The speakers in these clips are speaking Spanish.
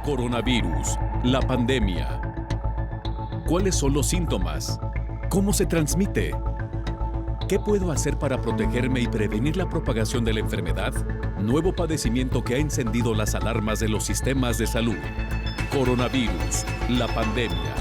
Coronavirus, la pandemia. ¿Cuáles son los síntomas? ¿Cómo se transmite? ¿Qué puedo hacer para protegerme y prevenir la propagación de la enfermedad? Nuevo padecimiento que ha encendido las alarmas de los sistemas de salud. Coronavirus, la pandemia.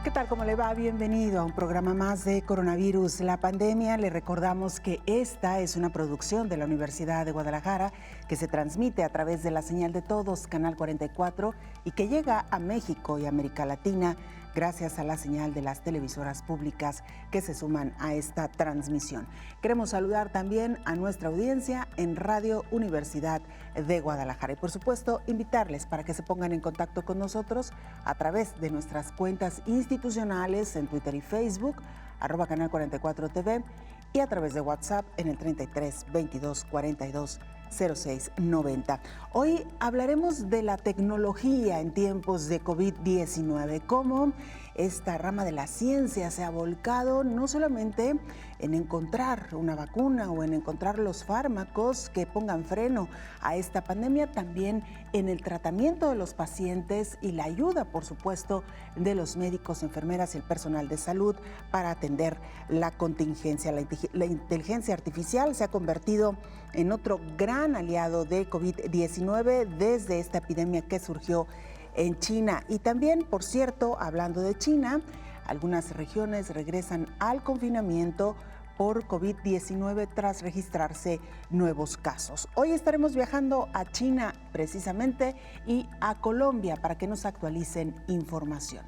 ¿Qué tal? ¿Cómo le va? Bienvenido a un programa más de Coronavirus, la pandemia. Le recordamos que esta es una producción de la Universidad de Guadalajara que se transmite a través de la señal de todos, Canal 44, y que llega a México y América Latina gracias a la señal de las televisoras públicas que se suman a esta transmisión. Queremos saludar también a nuestra audiencia en Radio Universidad de Guadalajara y, por supuesto, invitarles para que se pongan en contacto con nosotros a través de nuestras cuentas institucionales en Twitter y Facebook, @Canal 44 TV, y a través de WhatsApp en el 33 22 42 06 90. Hoy hablaremos de la tecnología en tiempos de COVID-19, cómo esta rama de la ciencia se ha volcado no solamente en encontrar una vacuna o en encontrar los fármacos que pongan freno a esta pandemia, también en el tratamiento de los pacientes y la ayuda, por supuesto, de los médicos, enfermeras y el personal de salud para atender la contingencia. La inteligencia artificial se ha convertido en otro gran aliado de COVID-19 desde esta epidemia que surgió en China. Y también, por cierto, hablando de China, algunas regiones regresan al confinamiento por COVID-19 tras registrarse nuevos casos. Hoy estaremos viajando a China precisamente y a Colombia para que nos actualicen información.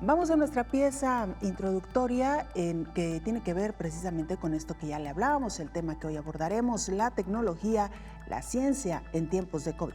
Vamos a nuestra pieza introductoria que tiene que ver precisamente con esto que ya le hablábamos, el tema que hoy abordaremos, la tecnología, la ciencia en tiempos de COVID.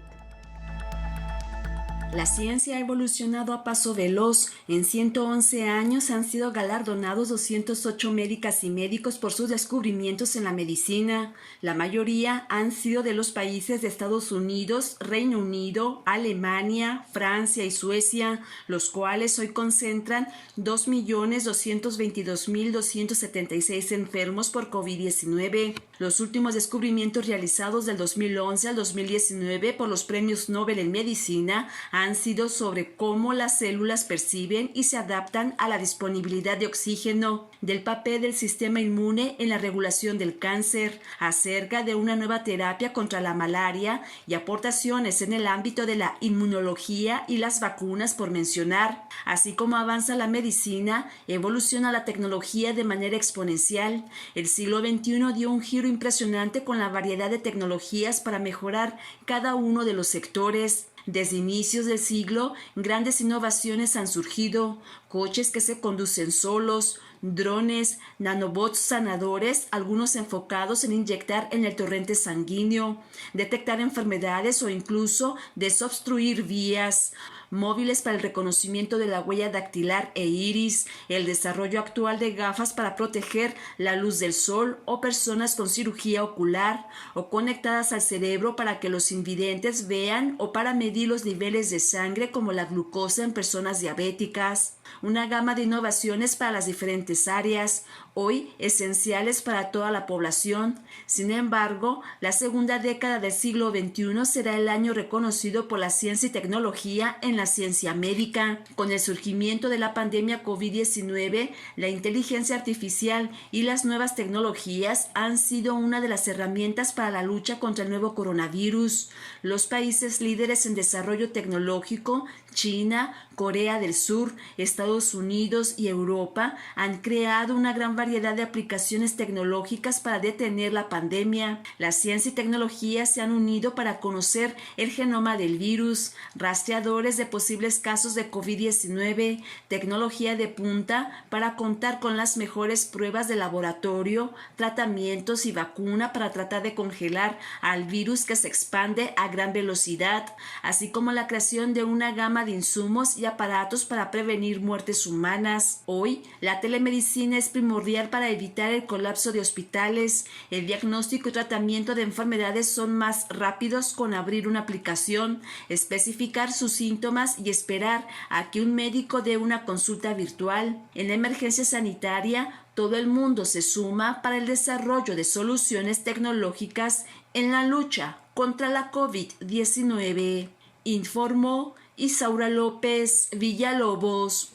La ciencia ha evolucionado a paso veloz. En 111 años han sido galardonados 208 médicas y médicos por sus descubrimientos en la medicina. La mayoría han sido de los países de Estados Unidos, Reino Unido, Alemania, Francia y Suecia, los cuales hoy concentran 2.222.276 enfermos por COVID-19. Los últimos descubrimientos realizados del 2011 al 2019 por los premios Nobel en Medicina han sido sobre cómo las células perciben y se adaptan a la disponibilidad de oxígeno, del papel del sistema inmune en la regulación del cáncer, acerca de una nueva terapia contra la malaria y aportaciones en el ámbito de la inmunología y las vacunas, por mencionar. Así como avanza la medicina, evoluciona la tecnología de manera exponencial. El siglo XXI dio un giro impresionante con la variedad de tecnologías para mejorar cada uno de los sectores. Desde inicios del siglo, grandes innovaciones han surgido: coches que se conducen solos, drones, nanobots sanadores, algunos enfocados en inyectar en el torrente sanguíneo, detectar enfermedades o incluso desobstruir vías, móviles para el reconocimiento de la huella dactilar e iris, el desarrollo actual de gafas para proteger la luz del sol o personas con cirugía ocular, o conectadas al cerebro para que los invidentes vean, o para medir los niveles de sangre como la glucosa en personas diabéticas. Una gama de innovaciones para las diferentes áreas, hoy esenciales para toda la población. Sin embargo, la segunda década del siglo XXI será el año reconocido por la ciencia y tecnología en la ciencia médica. Con el surgimiento de la pandemia COVID-19, la inteligencia artificial y las nuevas tecnologías han sido una de las herramientas para la lucha contra el nuevo coronavirus. Los países líderes en desarrollo tecnológico, China, Corea del Sur, Estados Unidos y Europa, han creado una gran variedad de aplicaciones tecnológicas para detener la pandemia. La ciencia y tecnología se han unido para conocer el genoma del virus, rastreadores de posibles casos de COVID-19, tecnología de punta para contar con las mejores pruebas de laboratorio, tratamientos y vacuna para tratar de congelar al virus que se expande a gran velocidad, así como la creación de una gama de insumos y aparatos para prevenir muertes humanas. Hoy, la telemedicina es primordial para evitar el colapso de hospitales. El diagnóstico y tratamiento de enfermedades son más rápidos con abrir una aplicación, especificar sus síntomas y esperar a que un médico dé una consulta virtual. En la emergencia sanitaria, Todo el mundo se suma para el desarrollo de soluciones tecnológicas en la lucha contra la COVID-19, informó Isaura López Villalobos.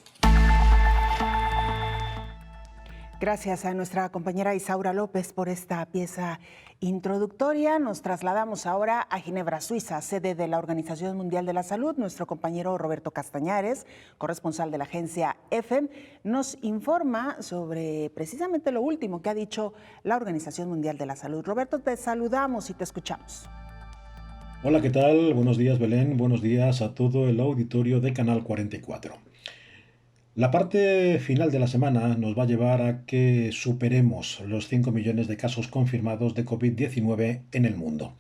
Gracias a nuestra compañera Isaura López por esta pieza introductoria. Nos trasladamos ahora a Ginebra, Suiza, sede de la Organización Mundial de la Salud. Nuestro compañero Roberto Castañares, corresponsal de la agencia EFEM, nos informa sobre precisamente lo último que ha dicho la Organización Mundial de la Salud. Roberto, te saludamos y te escuchamos. Hola, ¿qué tal? Buenos días, Belén. Buenos días a todo el auditorio de Canal 44. La parte final de la semana nos va a llevar a que superemos los 5 millones de casos confirmados de COVID-19 en el mundo.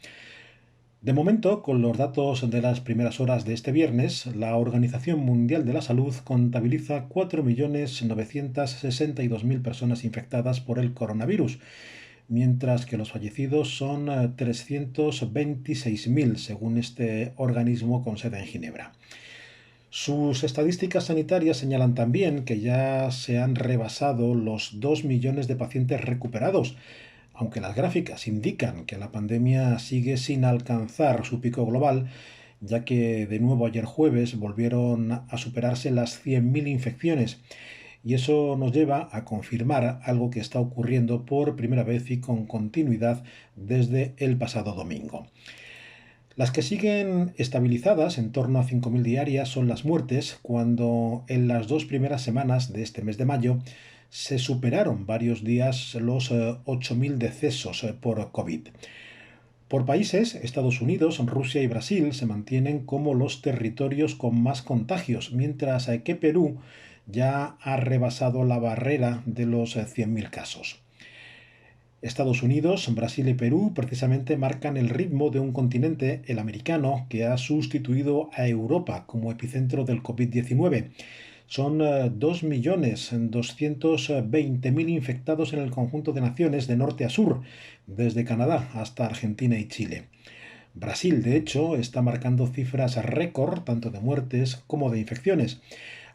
De momento, con los datos de las primeras horas de este viernes, la Organización Mundial de la Salud contabiliza 4.962.000 personas infectadas por el coronavirus, mientras que los fallecidos son 326.000, según este organismo con sede en Ginebra. Sus estadísticas sanitarias señalan también que ya se han rebasado los 2 millones de pacientes recuperados, aunque las gráficas indican que la pandemia sigue sin alcanzar su pico global, ya que de nuevo ayer jueves volvieron a superarse las 100.000 infecciones. Y eso nos lleva a confirmar algo que está ocurriendo por primera vez y con continuidad desde el pasado domingo. Las que siguen estabilizadas en torno a 5.000 diarias son las muertes, cuando en las 2 primeras semanas de este mes de mayo se superaron varios días los 8.000 decesos por COVID. Por países, Estados Unidos, Rusia y Brasil se mantienen como los territorios con más contagios, mientras que Perú ya ha rebasado la barrera de los 100.000 casos. Estados Unidos, Brasil y Perú precisamente marcan el ritmo de un continente, el americano, que ha sustituido a Europa como epicentro del COVID-19. Son 2.220.000 infectados en el conjunto de naciones de norte a sur, desde Canadá hasta Argentina y Chile. Brasil, de hecho, está marcando cifras récord tanto de muertes como de infecciones.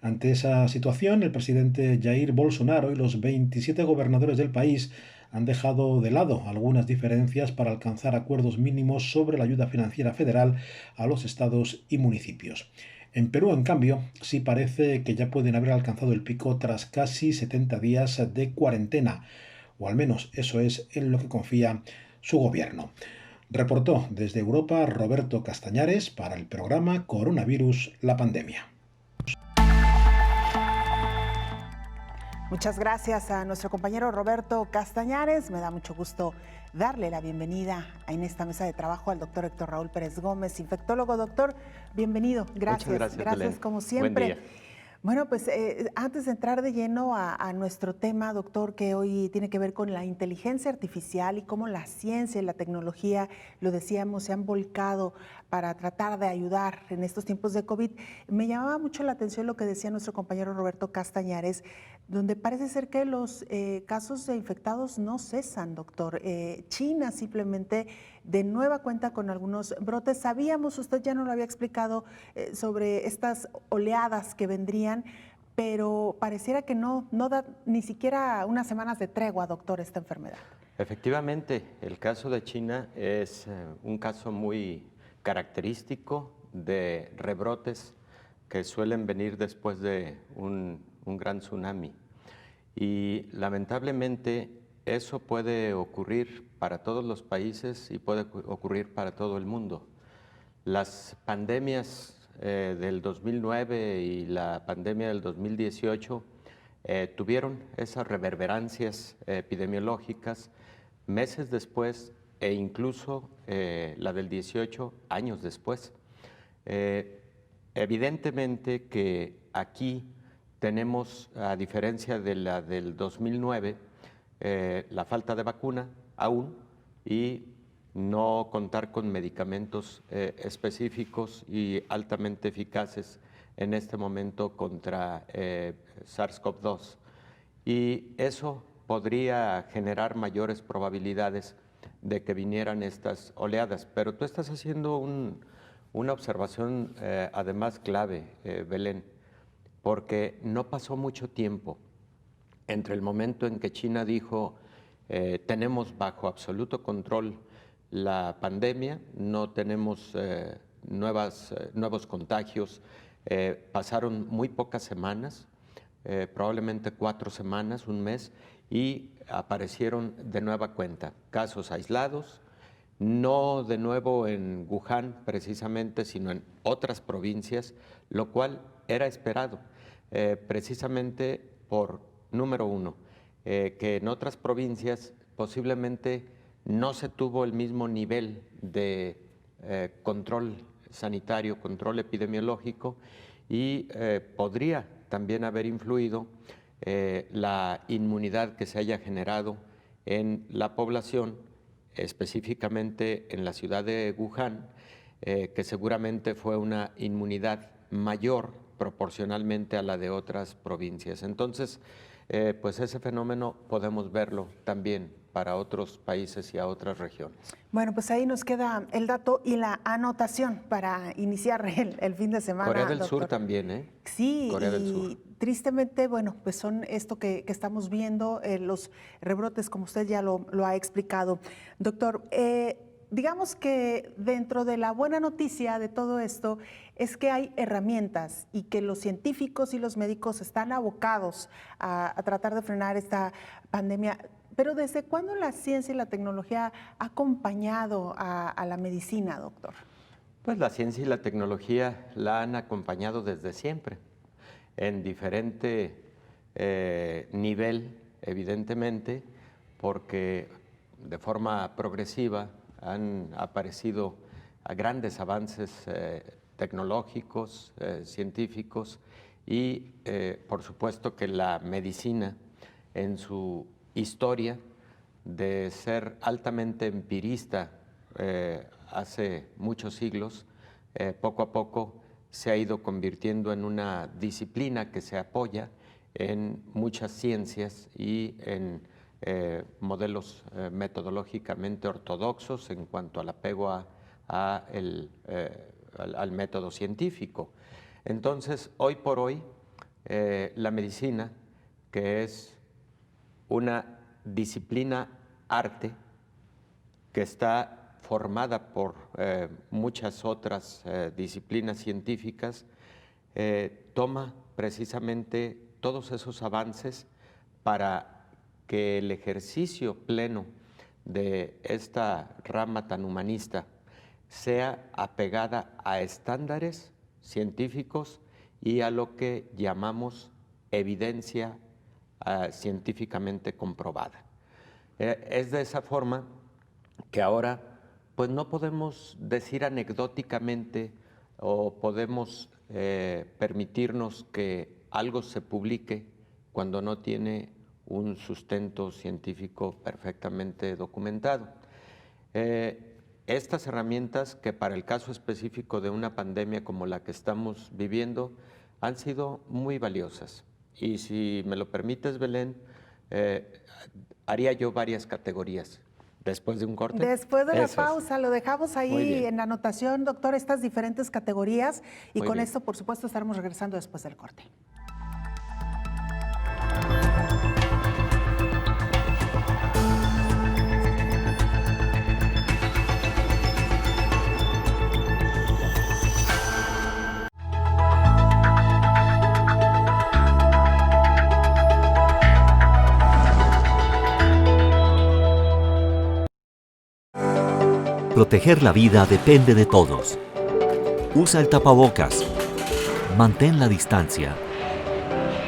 Ante esa situación, el presidente Jair Bolsonaro y los 27 gobernadores del país han dejado de lado algunas diferencias para alcanzar acuerdos mínimos sobre la ayuda financiera federal a los estados y municipios. En Perú, en cambio, sí parece que ya pueden haber alcanzado el pico tras casi 70 días de cuarentena, o al menos eso es en lo que confía su gobierno. Reportó desde Europa Roberto Castañares para el programa Coronavirus, la pandemia. Muchas gracias a nuestro compañero Roberto Castañares. Me da mucho gusto darle la bienvenida en esta mesa de trabajo al doctor Héctor Raúl Pérez Gómez, infectólogo. Doctor, bienvenido. Gracias. Gracias como siempre. Buen día. Bueno, pues antes de entrar de lleno a nuestro tema, doctor, que hoy tiene que ver con la inteligencia artificial y cómo la ciencia y la tecnología, lo decíamos, se han volcado para tratar de ayudar en estos tiempos de COVID, me llamaba mucho la atención lo que decía nuestro compañero Roberto Castañares, donde parece ser que los casos de infectados no cesan, doctor. China simplemente de nueva cuenta con algunos brotes. Sabíamos, usted ya nos lo había explicado, sobre estas oleadas que vendrían, pero pareciera que no da ni siquiera unas semanas de tregua, doctor, esta enfermedad. Efectivamente, el caso de China es un caso muy característico de rebrotes que suelen venir después de un gran tsunami. Y lamentablemente eso puede ocurrir para todos los países y puede ocurrir para todo el mundo. Las pandemias del 2009 y la pandemia del 2018 tuvieron esas reverberancias epidemiológicas meses después e incluso la del 18 años después. Evidentemente que aquí tenemos, a diferencia de la del 2009, la falta de vacuna aún y no contar con medicamentos específicos y altamente eficaces en este momento contra SARS-CoV-2. Y eso podría generar mayores probabilidades de que vinieran estas oleadas. Pero tú estás haciendo una observación además clave, Belén, porque no pasó mucho tiempo entre el momento en que China dijo tenemos bajo absoluto control la pandemia, no tenemos nuevos contagios, pasaron muy pocas semanas, probablemente 4 semanas, un mes, y aparecieron de nueva cuenta casos aislados, no de nuevo en Wuhan precisamente, sino en otras provincias, lo cual era esperado, precisamente por, número uno, que en otras provincias posiblemente no se tuvo el mismo nivel de control sanitario, control epidemiológico, y podría también haber influido la inmunidad que se haya generado en la población, específicamente en la ciudad de Wuhan, que seguramente fue una inmunidad mayor proporcionalmente a la de otras provincias. Entonces, pues ese fenómeno podemos verlo también para otros países y a otras regiones. Bueno, pues ahí nos queda el dato y la anotación para iniciar el fin de semana. Corea del doctor. Sur también, ¿eh? Sí, Corea del Sur. Tristemente, bueno, pues son esto que estamos viendo, los rebrotes, como usted ya lo ha explicado. Doctor, digamos que dentro de la buena noticia de todo esto es que hay herramientas y que los científicos y los médicos están abocados a tratar de frenar esta pandemia. Pero ¿desde cuándo la ciencia y la tecnología ha acompañado a la medicina, doctor? Pues la ciencia y la tecnología la han acompañado desde siempre, en diferente nivel, evidentemente, porque de forma progresiva han aparecido grandes avances tecnológicos, científicos, y por supuesto que la medicina en su historia de ser altamente empirista hace muchos siglos, poco a poco se ha ido convirtiendo en una disciplina que se apoya en muchas ciencias y en modelos metodológicamente ortodoxos en cuanto al apego al método científico. Entonces, hoy por hoy, la medicina, que es una disciplina arte que está formada por muchas otras disciplinas científicas, toma precisamente todos esos avances para que el ejercicio pleno de esta rama tan humanista sea apegada a estándares científicos y a lo que llamamos evidencia científicamente comprobada. Es de esa forma que ahora pues no podemos decir anecdóticamente o podemos permitirnos que algo se publique cuando no tiene un sustento científico perfectamente documentado. Estas herramientas, que para el caso específico de una pandemia como la que estamos viviendo, han sido muy valiosas. Y si me lo permites, Belén, haría yo varias categorías. ¿Después de un corte? Después de la pausa, lo dejamos ahí en la anotación, doctor, estas diferentes categorías. Y con esto, por supuesto, estaremos regresando después del corte. Proteger la vida depende de todos. Usa el tapabocas, mantén la distancia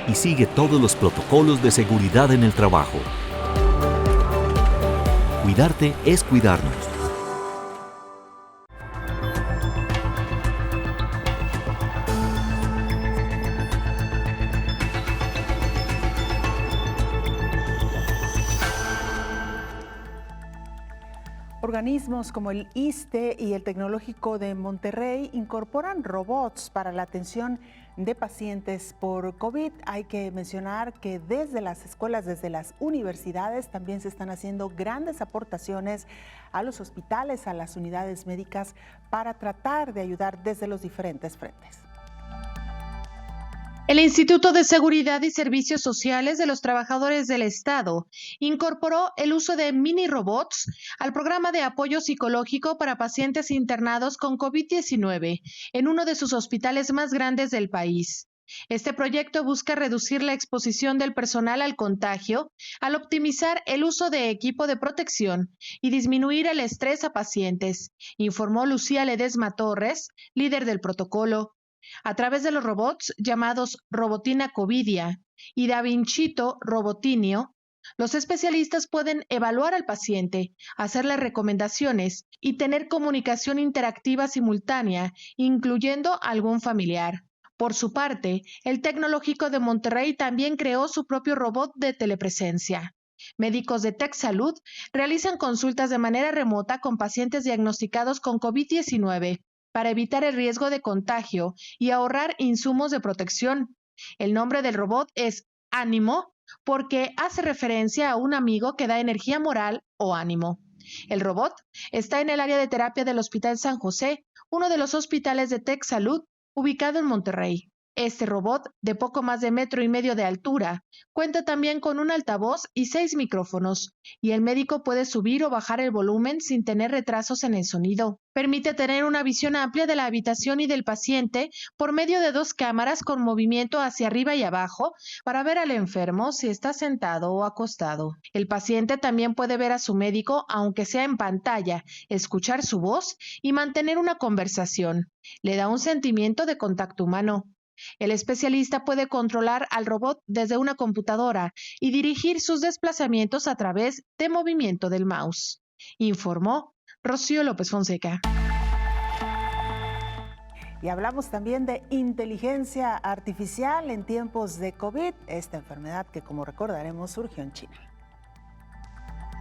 y sigue todos los protocolos de seguridad en el trabajo. Cuidarte es cuidarnos. Organismos como el ISSSTE y el Tecnológico de Monterrey incorporan robots para la atención de pacientes por COVID. Hay que mencionar que desde las escuelas, desde las universidades, también se están haciendo grandes aportaciones a los hospitales, a las unidades médicas, para tratar de ayudar desde los diferentes frentes. El Instituto de Seguridad y Servicios Sociales de los Trabajadores del Estado incorporó el uso de mini robots al programa de apoyo psicológico para pacientes internados con COVID-19 en uno de sus hospitales más grandes del país. Este proyecto busca reducir la exposición del personal al contagio al optimizar el uso de equipo de protección y disminuir el estrés a pacientes, informó Lucía Ledesma Torres, líder del protocolo. A través de los robots llamados Robotina Covidia y Da Vincito Robotinio, los especialistas pueden evaluar al paciente, hacerle recomendaciones y tener comunicación interactiva simultánea, incluyendo algún familiar. Por su parte, el Tecnológico de Monterrey también creó su propio robot de telepresencia. Médicos de TechSalud realizan consultas de manera remota con pacientes diagnosticados con COVID-19 para evitar el riesgo de contagio y ahorrar insumos de protección. El nombre del robot es Ánimo porque hace referencia a un amigo que da energía moral o ánimo. El robot está en el área de terapia del Hospital San José, uno de los hospitales de TechSalud ubicado en Monterrey. Este robot, de poco más de 1,5 metros de altura, cuenta también con un altavoz y 6 micrófonos, y el médico puede subir o bajar el volumen sin tener retrasos en el sonido. Permite tener una visión amplia de la habitación y del paciente por medio de 2 cámaras con movimiento hacia arriba y abajo para ver al enfermo si está sentado o acostado. El paciente también puede ver a su médico, aunque sea en pantalla, escuchar su voz y mantener una conversación. Le da un sentimiento de contacto humano. El especialista puede controlar al robot desde una computadora y dirigir sus desplazamientos a través de movimiento del mouse, informó Rocío López Fonseca. Y hablamos también de inteligencia artificial en tiempos de COVID, esta enfermedad que, como recordaremos, surgió en China.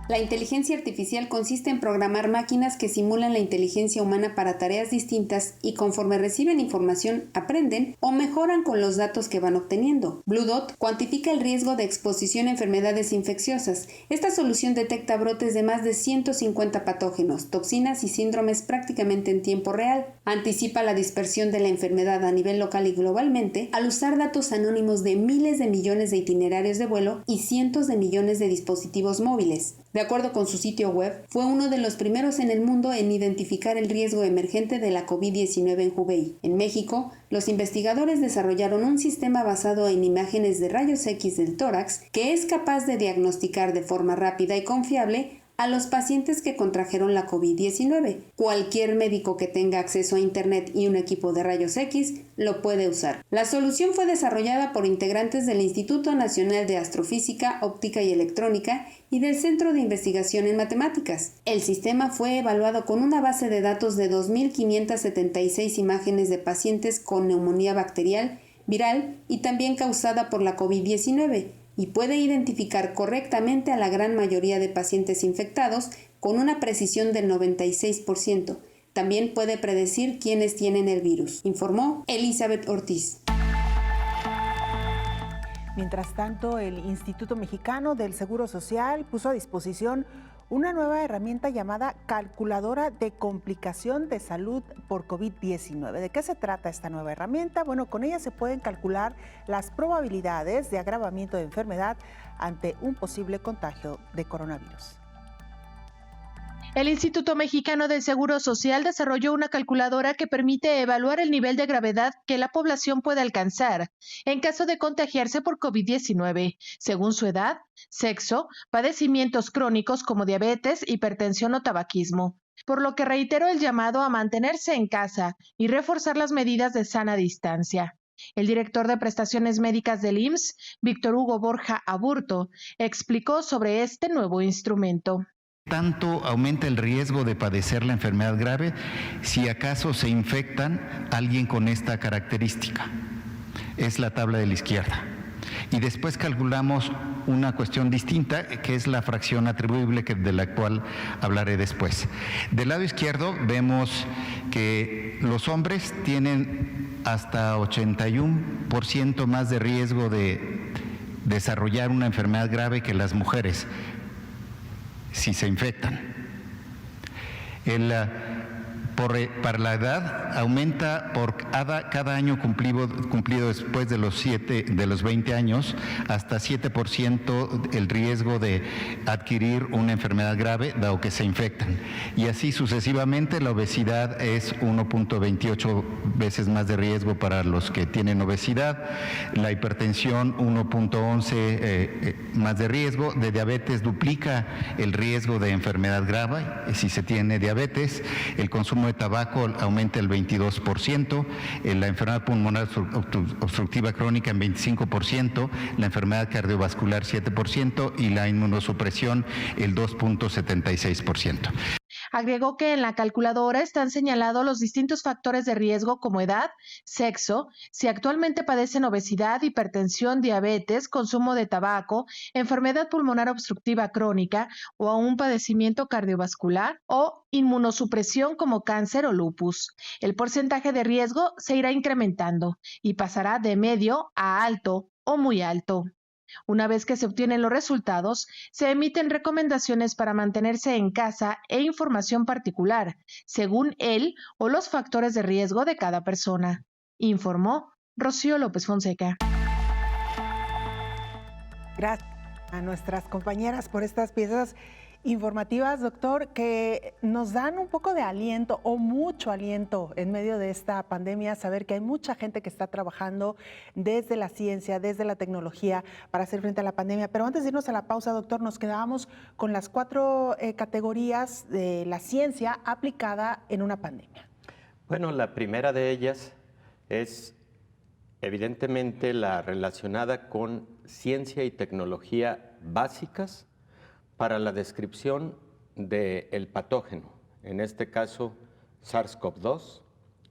La inteligencia artificial consiste en programar máquinas que simulan la inteligencia humana para tareas distintas y conforme reciben información, aprenden o mejoran con los datos que van obteniendo. Blue Dot cuantifica el riesgo de exposición a enfermedades infecciosas. Esta solución detecta brotes de más de 150 patógenos, toxinas y síndromes prácticamente en tiempo real. Anticipa la dispersión de la enfermedad a nivel local y globalmente al usar datos anónimos de miles de millones de itinerarios de vuelo y cientos de millones de dispositivos móviles. De acuerdo con su sitio web, fue uno de los primeros en el mundo en identificar el riesgo emergente de la COVID-19 en Hubei. En México, los investigadores desarrollaron un sistema basado en imágenes de rayos X del tórax que es capaz de diagnosticar de forma rápida y confiable a los pacientes que contrajeron la COVID-19. Cualquier médico que tenga acceso a Internet y un equipo de rayos X lo puede usar. La solución fue desarrollada por integrantes del Instituto Nacional de Astrofísica, Óptica y Electrónica y del Centro de Investigación en Matemáticas. El sistema fue evaluado con una base de datos de 2.576 imágenes de pacientes con neumonía bacterial, viral y también causada por la COVID-19. Y puede identificar correctamente a la gran mayoría de pacientes infectados con una precisión del 96%. También puede predecir quiénes tienen el virus, informó Elizabeth Ortiz. Mientras tanto, el Instituto Mexicano del Seguro Social puso a disposición una nueva herramienta llamada Calculadora de Complicación de Salud por COVID-19. ¿De qué se trata esta nueva herramienta? Bueno, con ella se pueden calcular las probabilidades de agravamiento de enfermedad ante un posible contagio de coronavirus. El Instituto Mexicano del Seguro Social desarrolló una calculadora que permite evaluar el nivel de gravedad que la población puede alcanzar en caso de contagiarse por COVID-19, según su edad, sexo, padecimientos crónicos como diabetes, hipertensión o tabaquismo, por lo que reiteró el llamado a mantenerse en casa y reforzar las medidas de sana distancia. El director de prestaciones médicas del IMSS, Víctor Hugo Borja Aburto, explicó sobre este nuevo instrumento. Tanto aumenta el riesgo de padecer la enfermedad grave si acaso se infectan a alguien con esta característica. Es la tabla de la izquierda. Y después calculamos una cuestión distinta, que es la fracción atribuible, de la cual hablaré después. Del lado izquierdo vemos que los hombres tienen hasta 81% más de riesgo de desarrollar una enfermedad grave que las mujeres, si se infectan. Para la edad aumenta por cada año cumplido después de los 20 años hasta 7% el riesgo de adquirir una enfermedad grave dado que se infectan. Y así sucesivamente. La obesidad es 1.28 veces más de riesgo para los que tienen obesidad, la hipertensión 1.11 más de riesgo, de diabetes duplica el riesgo de enfermedad grave si se tiene diabetes, el consumo de tabaco aumenta el 22%, la enfermedad pulmonar obstructiva crónica en 25%, la enfermedad cardiovascular 7% y la inmunosupresión el 2.76%. Agregó que en la calculadora están señalados los distintos factores de riesgo como edad, sexo, si actualmente padecen obesidad, hipertensión, diabetes, consumo de tabaco, enfermedad pulmonar obstructiva crónica o un padecimiento cardiovascular o inmunosupresión como cáncer o lupus. El porcentaje de riesgo se irá incrementando y pasará de medio a alto o muy alto. Una vez que se obtienen los resultados, se emiten recomendaciones para mantenerse en casa e información particular, según él o los factores de riesgo de cada persona, informó Rocío López Fonseca. Gracias a nuestras compañeras por estas piezas informativas, doctor, que nos dan un poco de aliento o mucho aliento en medio de esta pandemia, saber que hay mucha gente que está trabajando desde la ciencia, desde la tecnología para hacer frente a la pandemia. Pero antes de irnos a la pausa, doctor, nos quedábamos con las 4 categorías de la ciencia aplicada en una pandemia. Bueno, la primera de ellas es evidentemente la relacionada con ciencia y tecnología básicas para la descripción del patógeno, en este caso SARS-CoV-2,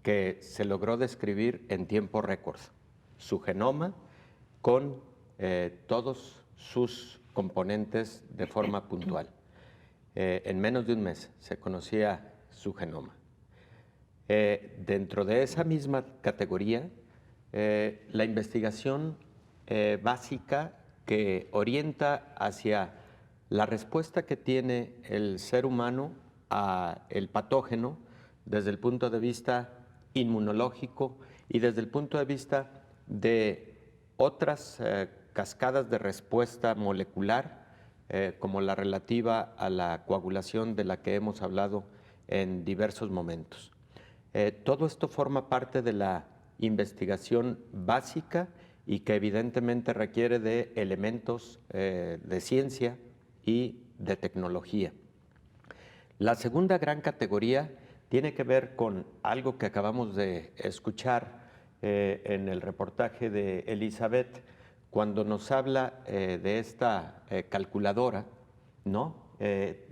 que se logró describir en tiempo récord, su genoma con todos sus componentes de forma puntual. En menos de un mes se conocía su genoma. Dentro de esa misma categoría, la investigación básica que orienta hacia la respuesta que tiene el ser humano al patógeno desde el punto de vista inmunológico y desde el punto de vista de otras cascadas de respuesta molecular, como la relativa a la coagulación de la que hemos hablado en diversos momentos. Todo esto forma parte de la investigación básica y que evidentemente requiere de elementos de ciencia y de tecnología. La segunda gran categoría tiene que ver con algo que acabamos de escuchar en el reportaje de Elizabeth, cuando nos habla de esta calculadora, ¿no?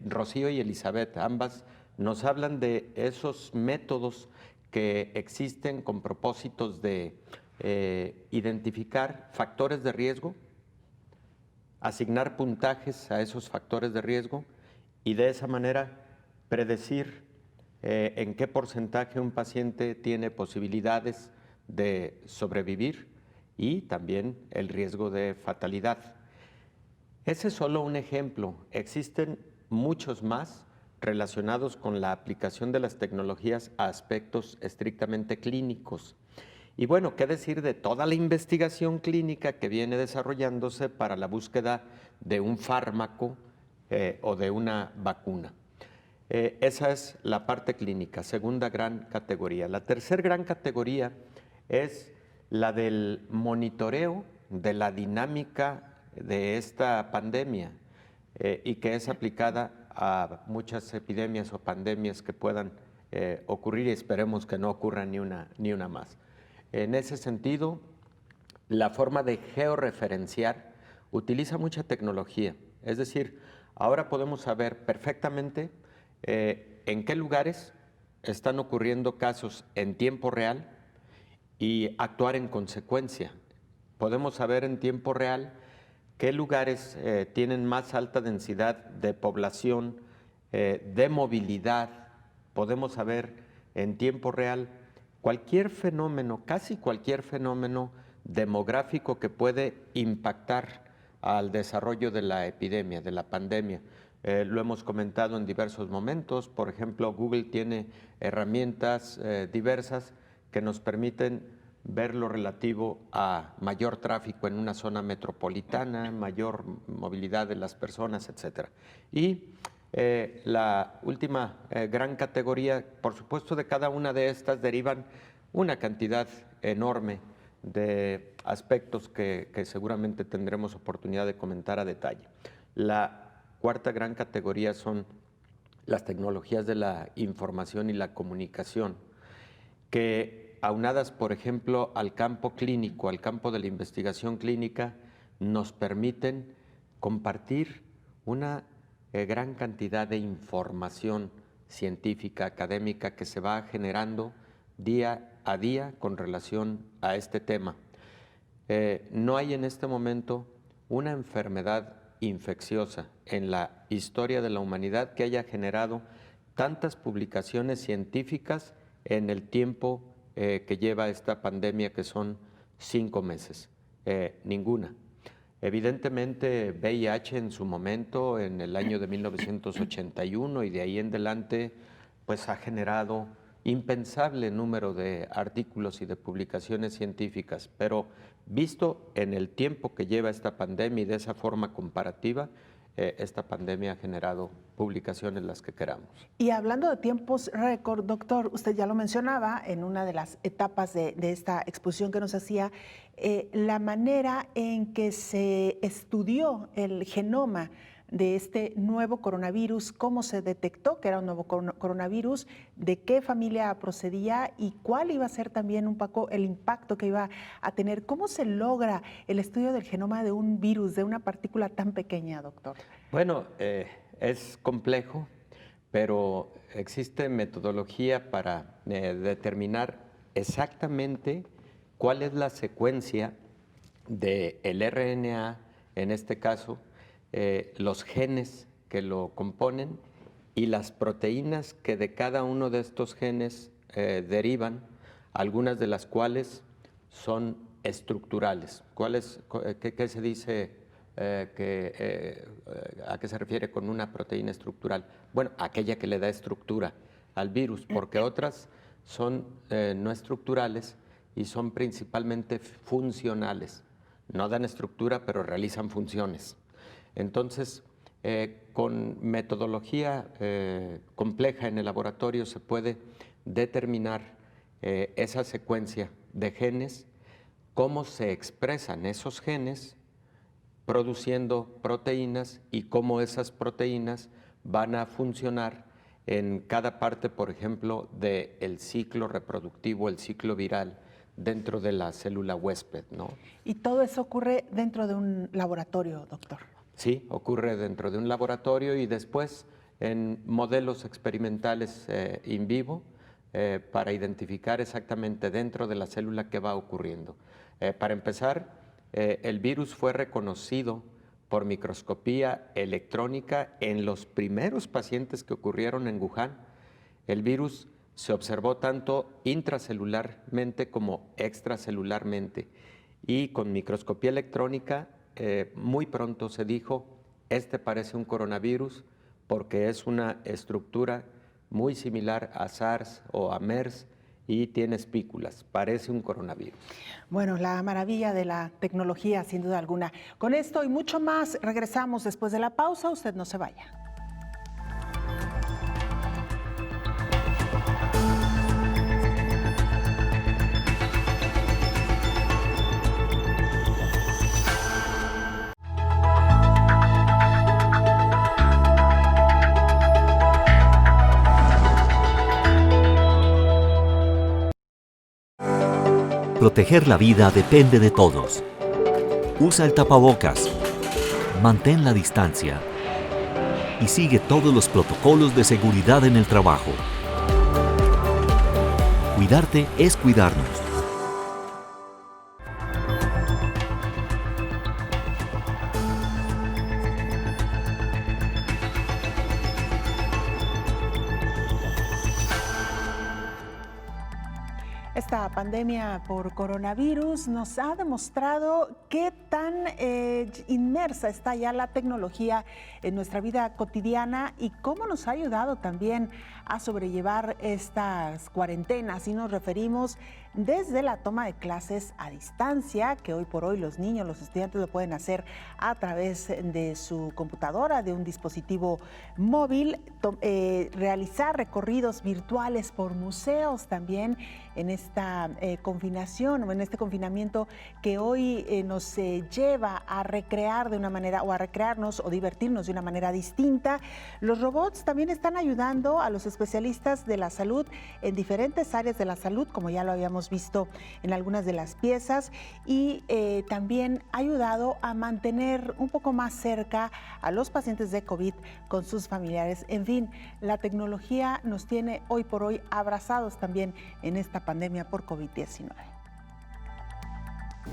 Rocío y Elizabeth, ambas nos hablan de esos métodos que existen con propósitos de identificar factores de riesgo, asignar puntajes a esos factores de riesgo y de esa manera predecir en qué porcentaje un paciente tiene posibilidades de sobrevivir y también el riesgo de fatalidad. Ese es solo un ejemplo. Existen muchos más relacionados con la aplicación de las tecnologías a aspectos estrictamente clínicos. Y bueno, ¿qué decir de toda la investigación clínica que viene desarrollándose para la búsqueda de un fármaco o de una vacuna? Esa es la parte clínica, segunda gran categoría. La tercera gran categoría es la del monitoreo de la dinámica de esta pandemia y que es aplicada a muchas epidemias o pandemias que puedan ocurrir y esperemos que no ocurra ni una más. En ese sentido, la forma de georreferenciar utiliza mucha tecnología. Es decir, ahora podemos saber perfectamente en qué lugares están ocurriendo casos en tiempo real y actuar en consecuencia. Podemos saber en tiempo real qué lugares tienen más alta densidad de población, de movilidad. Podemos saber en tiempo real cualquier fenómeno, casi cualquier fenómeno demográfico que puede impactar al desarrollo de la epidemia, de la pandemia. Lo hemos comentado en diversos momentos. Por ejemplo, Google tiene herramientas diversas que nos permiten ver lo relativo a mayor tráfico en una zona metropolitana, mayor movilidad de las personas, etc. Y la última gran categoría, por supuesto, de cada una de estas derivan una cantidad enorme de aspectos que seguramente tendremos oportunidad de comentar a detalle. La cuarta gran categoría son las tecnologías de la información y la comunicación, que aunadas, por ejemplo, al campo clínico, al campo de la investigación clínica, nos permiten compartir una gran cantidad de información científica, académica, que se va generando día a día con relación a este tema. No hay en este momento una enfermedad infecciosa en la historia de la humanidad que haya generado tantas publicaciones científicas en el tiempo que lleva esta pandemia, que son 5 meses. Ninguna. Evidentemente, VIH en su momento, en el año de 1981 y de ahí en adelante, pues ha generado impensable número de artículos y de publicaciones científicas, pero visto en el tiempo que lleva esta pandemia y de esa forma comparativa, esta pandemia ha generado publicaciones las que queramos. Y hablando de tiempos récord, doctor, usted ya lo mencionaba en una de las etapas de esta exposición que nos hacía, la manera en que se estudió el genoma de este nuevo coronavirus, cómo se detectó que era un nuevo coronavirus, de qué familia procedía y cuál iba a ser también un poco el impacto que iba a tener. ¿Cómo se logra el estudio del genoma de un virus, de una partícula tan pequeña, doctor? Bueno, es complejo, pero existe metodología para determinar exactamente cuál es la secuencia del RNA, en este caso, los genes que lo componen y las proteínas que de cada uno de estos genes derivan, algunas de las cuales son estructurales. ¿Qué se dice? ¿A qué se refiere con una proteína estructural? Bueno, aquella que le da estructura al virus, porque otras son no estructurales y son principalmente funcionales. No dan estructura, pero realizan funciones. Entonces, con metodología compleja en el laboratorio se puede determinar esa secuencia de genes, cómo se expresan esos genes produciendo proteínas y cómo esas proteínas van a funcionar en cada parte, por ejemplo, del ciclo reproductivo, el ciclo viral, dentro de la célula huésped, ¿no? ¿Y todo eso ocurre dentro de un laboratorio, doctor? Sí, ocurre dentro de un laboratorio y después en modelos experimentales in vivo para identificar exactamente dentro de la célula qué va ocurriendo. Para empezar, el virus fue reconocido por microscopía electrónica en los primeros pacientes que ocurrieron en Wuhan. El virus se observó tanto intracelularmente como extracelularmente y con microscopía electrónica muy pronto se dijo, este parece un coronavirus porque es una estructura muy similar a SARS o a MERS y tiene espículas, parece un coronavirus. Bueno, la maravilla de la tecnología, sin duda alguna. Con esto y mucho más, regresamos después de la pausa, usted no se vaya. Proteger la vida depende de todos. Usa el tapabocas, mantén la distancia y sigue todos los protocolos de seguridad en el trabajo. Cuidarte es cuidarnos. Esta pandemia por coronavirus nos ha demostrado qué tan inmersa está ya la tecnología en nuestra vida cotidiana y cómo nos ha ayudado también a sobrellevar estas cuarentenas. Y nos referimos desde la toma de clases a distancia, que hoy por hoy los niños, los estudiantes lo pueden hacer a través de su computadora, de un dispositivo móvil, realizar recorridos virtuales por museos también en esta confinación o en este confinamiento que hoy nos lleva a recrear de una manera o a recrearnos o divertirnos de una manera distinta. Los robots también están ayudando a los especialistas de la salud en diferentes áreas de la salud, como ya lo habíamos visto en algunas de las piezas, y también ha ayudado a mantener un poco más cerca a los pacientes de COVID con sus familiares. En fin, la tecnología nos tiene hoy por hoy abrazados también en esta pandemia por COVID-19.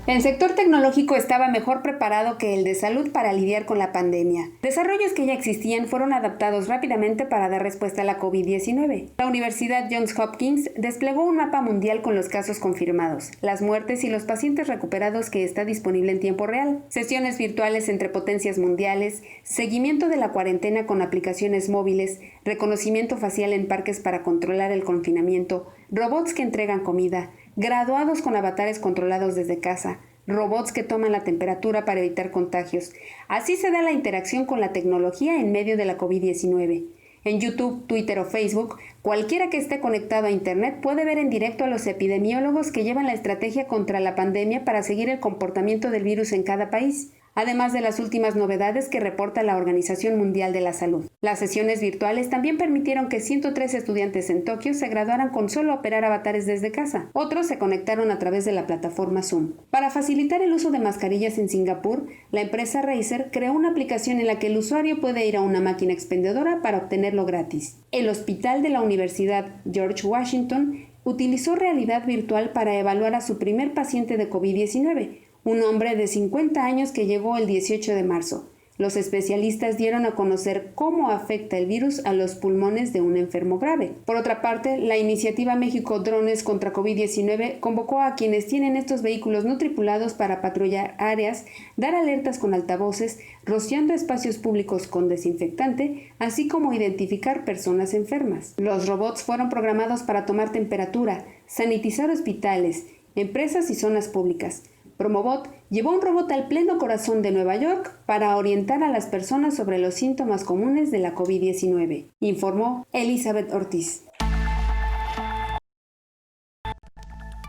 El sector tecnológico estaba mejor preparado que el de salud para lidiar con la pandemia. Desarrollos que ya existían fueron adaptados rápidamente para dar respuesta a la COVID-19. La Universidad Johns Hopkins desplegó un mapa mundial con los casos confirmados, las muertes y los pacientes recuperados que está disponible en tiempo real, sesiones virtuales entre potencias mundiales, seguimiento de la cuarentena con aplicaciones móviles, reconocimiento facial en parques para controlar el confinamiento, robots que entregan comida, graduados con avatares controlados desde casa, robots que toman la temperatura para evitar contagios. Así se da la interacción con la tecnología en medio de la COVID-19. En YouTube, Twitter o Facebook, cualquiera que esté conectado a Internet puede ver en directo a los epidemiólogos que llevan la estrategia contra la pandemia para seguir el comportamiento del virus en cada país, además de las últimas novedades que reporta la Organización Mundial de la Salud. Las sesiones virtuales también permitieron que 103 estudiantes en Tokio se graduaran con solo operar avatares desde casa. Otros se conectaron a través de la plataforma Zoom. Para facilitar el uso de mascarillas en Singapur, la empresa Razer creó una aplicación en la que el usuario puede ir a una máquina expendedora para obtenerlo gratis. El hospital de la Universidad George Washington utilizó realidad virtual para evaluar a su primer paciente de COVID-19, un hombre de 50 años que llegó el 18 de marzo. Los especialistas dieron a conocer cómo afecta el virus a los pulmones de un enfermo grave. Por otra parte, la iniciativa México Drones contra COVID-19 convocó a quienes tienen estos vehículos no tripulados para patrullar áreas, dar alertas con altavoces, rociando espacios públicos con desinfectante, así como identificar personas enfermas. Los robots fueron programados para tomar temperatura, sanitizar hospitales, empresas y zonas públicas. Promobot llevó un robot al pleno corazón de Nueva York para orientar a las personas sobre los síntomas comunes de la COVID-19, informó Elizabeth Ortiz.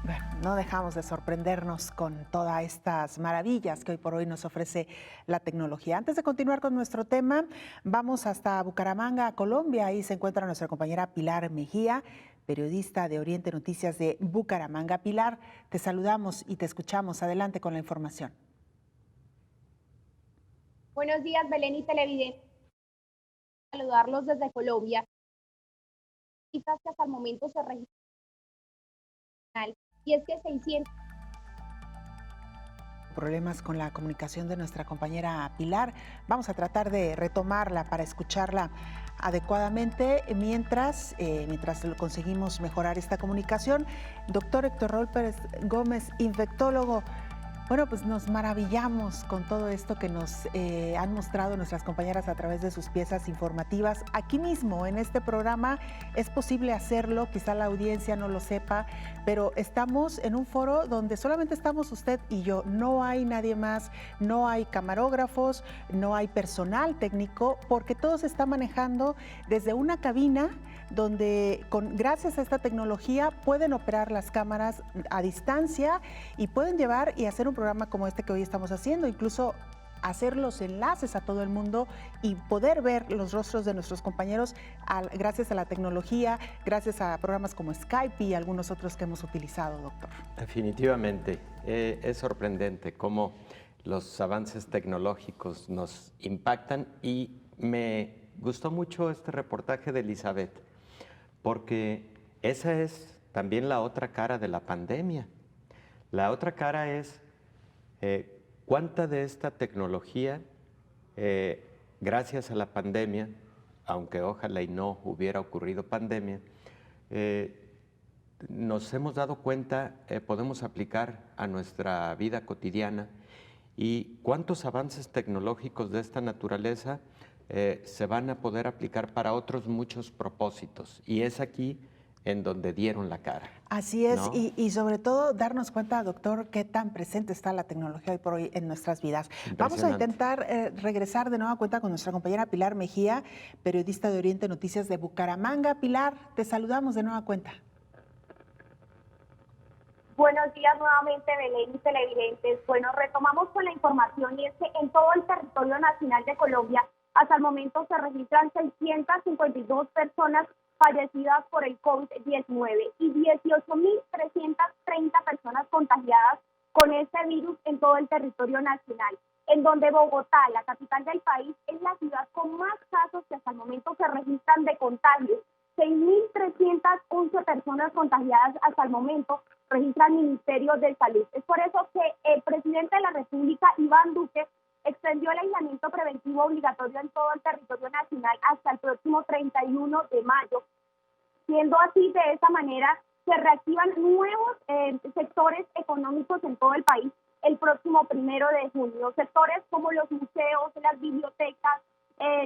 Bueno, no dejamos de sorprendernos con todas estas maravillas que hoy por hoy nos ofrece la tecnología. Antes de continuar con nuestro tema, vamos hasta Bucaramanga, Colombia. Ahí se encuentra nuestra compañera Pilar Mejía, periodista de Oriente Noticias de Bucaramanga. Pilar, te saludamos y te escuchamos. Adelante con la información. Buenos días, Belén y televidentes. Saludarlos desde Colombia. Cifras que hasta el momento se registran. Y es que 600 problemas con la comunicación de nuestra compañera Pilar. Vamos a tratar de retomarla para escucharla adecuadamente mientras conseguimos mejorar esta comunicación. Doctor Héctor Raúl Pérez Gómez, infectólogo. Bueno, pues nos maravillamos con todo esto que nos han mostrado nuestras compañeras a través de sus piezas informativas. Aquí mismo, en este programa, es posible hacerlo, quizá la audiencia no lo sepa, pero estamos en un foro donde solamente estamos usted y yo. No hay nadie más, no hay camarógrafos, no hay personal técnico, porque todo se está manejando desde una cabina donde gracias a esta tecnología pueden operar las cámaras a distancia y pueden llevar y hacer un programa como este que hoy estamos haciendo, incluso hacer los enlaces a todo el mundo y poder ver los rostros de nuestros compañeros gracias a la tecnología, gracias a programas como Skype y algunos otros que hemos utilizado, doctor. Definitivamente, es sorprendente cómo los avances tecnológicos nos impactan y me gustó mucho este reportaje de Elizabeth, porque esa es también la otra cara de la pandemia. La otra cara es cuánta de esta tecnología, gracias a la pandemia, aunque ojalá y no hubiera ocurrido pandemia, nos hemos dado cuenta podemos aplicar a nuestra vida cotidiana y cuántos avances tecnológicos de esta naturaleza se van a poder aplicar para otros muchos propósitos. Y es aquí en donde dieron la cara. Así es, ¿no? y sobre todo darnos cuenta, doctor, qué tan presente está la tecnología hoy por hoy en nuestras vidas. Vamos a intentar regresar de nueva cuenta con nuestra compañera Pilar Mejía, periodista de Oriente Noticias de Bucaramanga. Pilar, te saludamos de nueva cuenta. Buenos días nuevamente, Belén y televidentes. Bueno, retomamos con la información y es que en todo el territorio nacional de Colombia, hasta el momento se registran 652 personas fallecidas por el COVID-19 y 18.330 personas contagiadas con este virus en todo el territorio nacional, en donde Bogotá, la capital del país, es la ciudad con más casos que hasta el momento se registran de contagios. 6.311 personas contagiadas hasta el momento registra el Ministerio de Salud. Es por eso que el presidente de la República, Iván Duque, extendió el aislamiento preventivo obligatorio en todo el territorio nacional hasta el próximo 31 de mayo. Siendo así, de esa manera, se reactivan nuevos sectores económicos en todo el país el próximo 1 de junio. Sectores como los museos, las bibliotecas,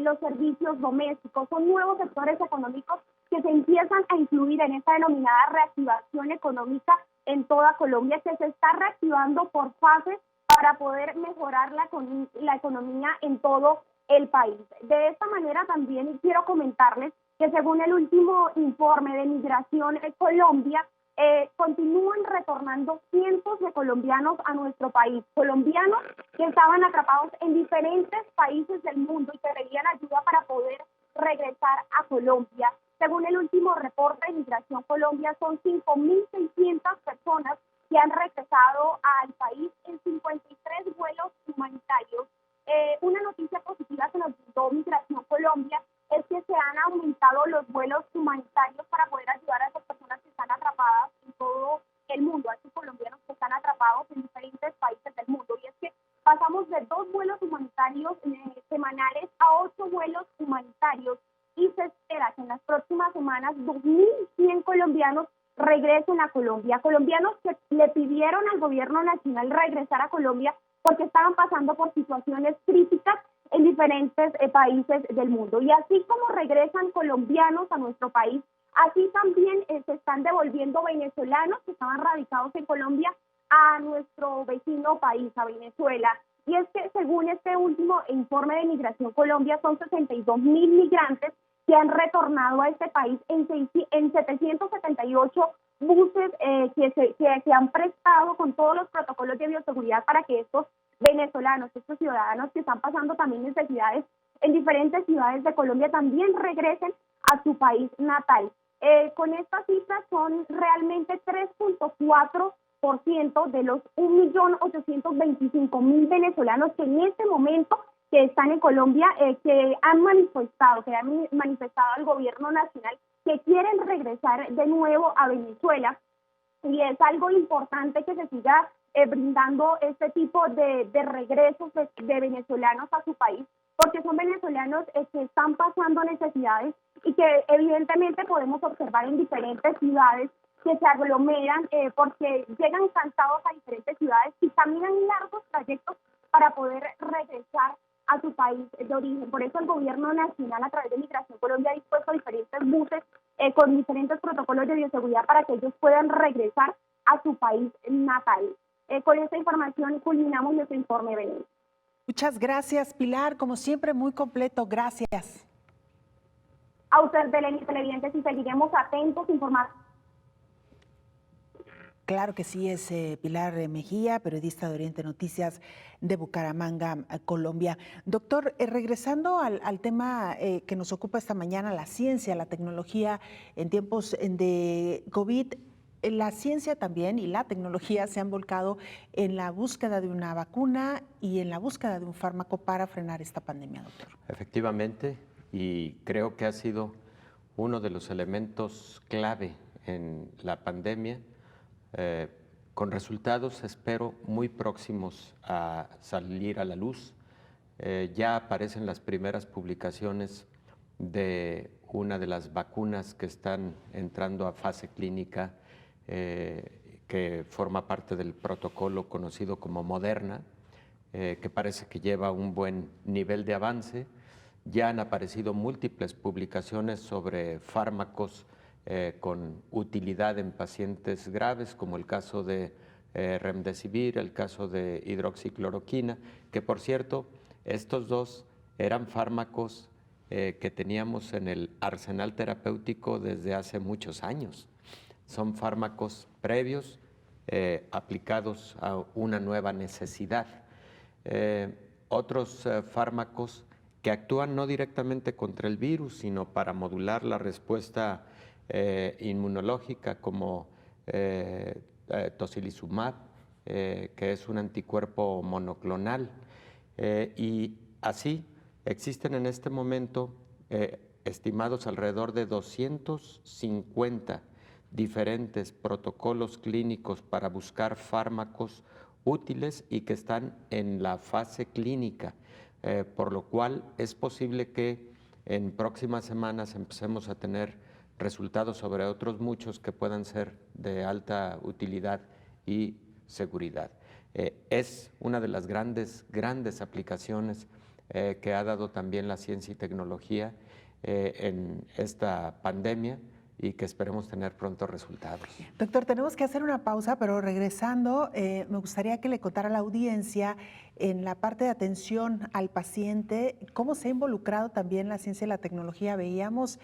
los servicios domésticos, son nuevos sectores económicos que se empiezan a incluir en esta denominada reactivación económica en toda Colombia, que se está reactivando por fases para poder mejorar la economía en todo el país. De esta manera también quiero comentarles que según el último informe de Migración Colombia, continúan retornando cientos de colombianos a nuestro país, colombianos que estaban atrapados en diferentes países del mundo y que pedían ayuda para poder regresar a Colombia. Según el último reporte de Migración Colombia, son 5.600 personas que han regresado al país en 53 vuelos humanitarios. Una noticia positiva que nos brindó Migración Colombia es que se han aumentado los vuelos humanitarios para poder ayudar a esas personas que están atrapadas en todo el mundo, a esos colombianos que están atrapados en diferentes países del mundo. Y es que pasamos de 2 vuelos humanitarios semanales a 8 vuelos humanitarios y se espera que en las próximas semanas 2.100 colombianos regresen a Colombia. Colombianos que le pidieron al gobierno nacional regresar a Colombia porque estaban pasando por situaciones críticas en diferentes países del mundo. Y así como regresan colombianos a nuestro país, así también se están devolviendo venezolanos que estaban radicados en Colombia a nuestro vecino país, a Venezuela. Y es que según este último informe de Migración Colombia, son 62.000 migrantes que han retornado a este país en 778 buses que se han prestado con todos los protocolos de bioseguridad para que estos venezolanos, estos ciudadanos que están pasando también necesidades en diferentes ciudades de Colombia, también regresen a su país natal. Con estas cifras son realmente 3.4% de los 1.825.000 venezolanos que en este momento que están en Colombia, que han manifestado al gobierno nacional que quieren regresar de nuevo a Venezuela. Y es algo importante que se siga brindando este tipo de regresos de venezolanos a su país, porque son venezolanos que están pasando necesidades y que evidentemente podemos observar en diferentes ciudades que se aglomeran porque llegan cansados a diferentes ciudades y caminan largos trayectos para poder regresar a su país de origen. Por eso el gobierno nacional, a través de Migración Colombia, ha dispuesto diferentes buses con diferentes protocolos de bioseguridad para que ellos puedan regresar a su país natal. Con esta información culminamos nuestro informe, Belén. Muchas gracias, Pilar. Como siempre, muy completo. Gracias. A usted, Belén y televidentes, y seguiremos atentos, informados. Claro que sí, es Pilar Mejía, periodista de Oriente Noticias de Bucaramanga, Colombia. Doctor, regresando al tema que nos ocupa esta mañana, la ciencia, la tecnología en tiempos de COVID, la ciencia también y la tecnología se han volcado en la búsqueda de una vacuna y en la búsqueda de un fármaco para frenar esta pandemia, doctor. Efectivamente, y creo que ha sido uno de los elementos clave en la pandemia, con resultados, espero, muy próximos a salir a la luz. Ya aparecen las primeras publicaciones de una de las vacunas que están entrando a fase clínica que forma parte del protocolo conocido como Moderna, que parece que lleva un buen nivel de avance. Ya han aparecido múltiples publicaciones sobre fármacos con utilidad en pacientes graves, como el caso de Remdesivir, el caso de hidroxicloroquina, que por cierto, estos dos eran fármacos que teníamos en el arsenal terapéutico desde hace muchos años. Son fármacos previos aplicados a una nueva necesidad. Otros fármacos que actúan no directamente contra el virus, sino para modular la respuesta inmunológica, como tocilizumab, que es un anticuerpo monoclonal. Y así existen en este momento estimados alrededor de 250 diferentes protocolos clínicos para buscar fármacos útiles y que están en la fase clínica, por lo cual es posible que en próximas semanas empecemos a tener resultados sobre otros muchos que puedan ser de alta utilidad y seguridad. Es una de las grandes aplicaciones que ha dado también la ciencia y tecnología en esta pandemia, y que esperemos tener pronto resultados. Doctor, tenemos que hacer una pausa, pero regresando, me gustaría que le contara a la audiencia en la parte de atención al paciente, cómo se ha involucrado también la ciencia y la tecnología. Veíamos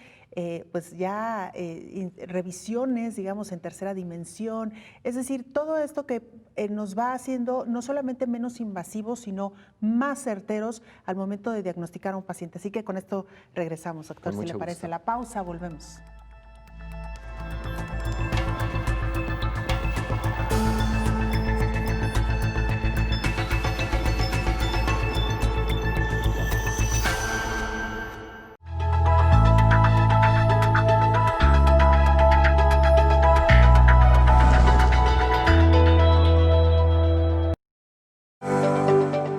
pues ya revisiones, digamos, en tercera dimensión, es decir, todo esto que nos va haciendo no solamente menos invasivos, sino más certeros al momento de diagnosticar a un paciente. Así que con esto regresamos, doctor, si le parece. La pausa, volvemos.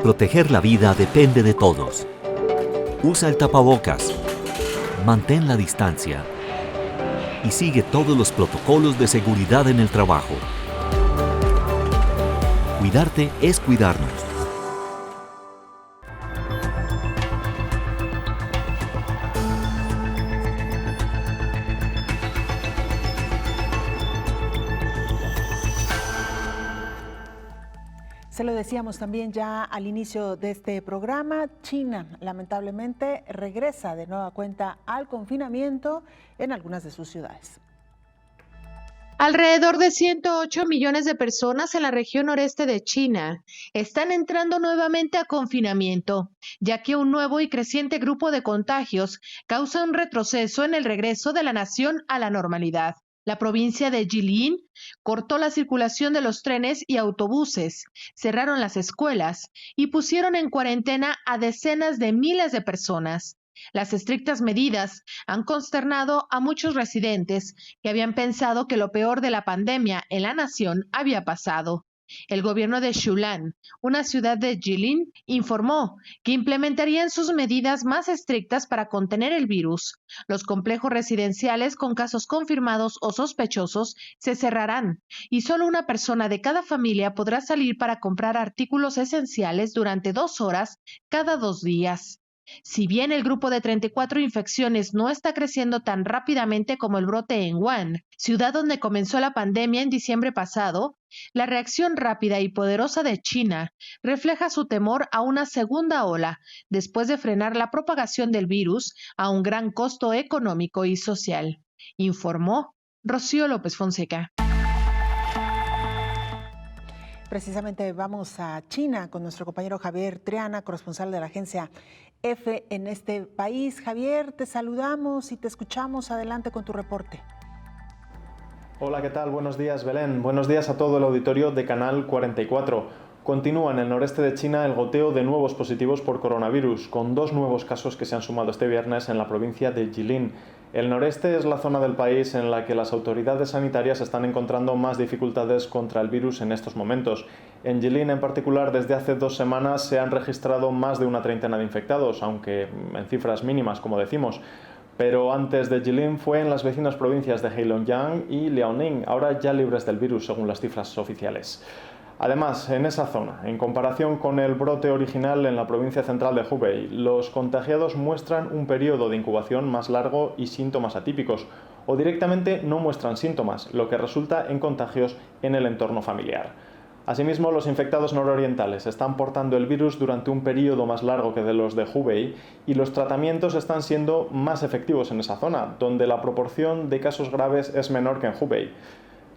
Proteger la vida depende de todos. Usa el tapabocas, mantén la distancia y sigue todos los protocolos de seguridad en el trabajo. Cuidarte es cuidarnos. Se lo decíamos también ya al inicio de este programa, China lamentablemente regresa de nueva cuenta al confinamiento en algunas de sus ciudades. Alrededor de 108 millones de personas en la región noreste de China están entrando nuevamente a confinamiento, ya que un nuevo y creciente grupo de contagios causa un retroceso en el regreso de la nación a la normalidad. La provincia de Jilin cortó la circulación de los trenes y autobuses, cerraron las escuelas y pusieron en cuarentena a decenas de miles de personas. Las estrictas medidas han consternado a muchos residentes que habían pensado que lo peor de la pandemia en la nación había pasado. El gobierno de Shulan, una ciudad de Jilin, informó que implementarían sus medidas más estrictas para contener el virus. Los complejos residenciales con casos confirmados o sospechosos se cerrarán y solo una persona de cada familia podrá salir para comprar artículos esenciales durante 2 horas cada 2 días. Si bien el grupo de 34 infecciones no está creciendo tan rápidamente como el brote en Wuhan, ciudad donde comenzó la pandemia en diciembre pasado, la reacción rápida y poderosa de China refleja su temor a una segunda ola después de frenar la propagación del virus a un gran costo económico y social, informó Rocío López Fonseca. Precisamente vamos a China con nuestro compañero Javier Triana, corresponsal de la agencia EFE en este país. Javier, te saludamos y te escuchamos. Adelante con tu reporte. Hola, ¿qué tal? Buenos días, Belén. Buenos días a todo el auditorio de Canal 44. Continúa en el noreste de China el goteo de nuevos positivos por coronavirus, con 2 nuevos casos que se han sumado este viernes en la provincia de Jilin. El noreste es la zona del país en la que las autoridades sanitarias están encontrando más dificultades contra el virus en estos momentos. En Jilin, en particular, desde hace 2 semanas se han registrado más de una treintena de infectados, aunque en cifras mínimas, como decimos. Pero antes de Jilin fue en las vecinas provincias de Heilongjiang y Liaoning, ahora ya libres del virus según las cifras oficiales. Además, en esa zona, en comparación con el brote original en la provincia central de Hubei, los contagiados muestran un periodo de incubación más largo y síntomas atípicos, o directamente no muestran síntomas, lo que resulta en contagios en el entorno familiar. Asimismo, los infectados nororientales están portando el virus durante un periodo más largo que de los de Hubei y los tratamientos están siendo más efectivos en esa zona, donde la proporción de casos graves es menor que en Hubei.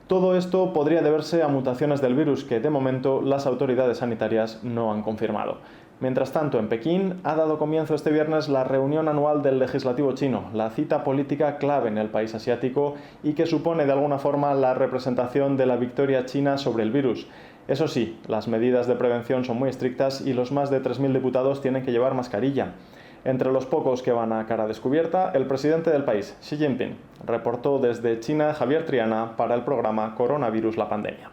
Todo esto podría deberse a mutaciones del virus que, de momento, las autoridades sanitarias no han confirmado. Mientras tanto, en Pekín ha dado comienzo este viernes la reunión anual del Legislativo chino, la cita política clave en el país asiático y que supone de alguna forma la representación de la victoria china sobre el virus. Eso sí, las medidas de prevención son muy estrictas y los más de 3.000 diputados tienen que llevar mascarilla. Entre los pocos que van a cara descubierta, el presidente del país, Xi Jinping, reportó desde China Javier Triana para el programa Coronavirus la pandemia.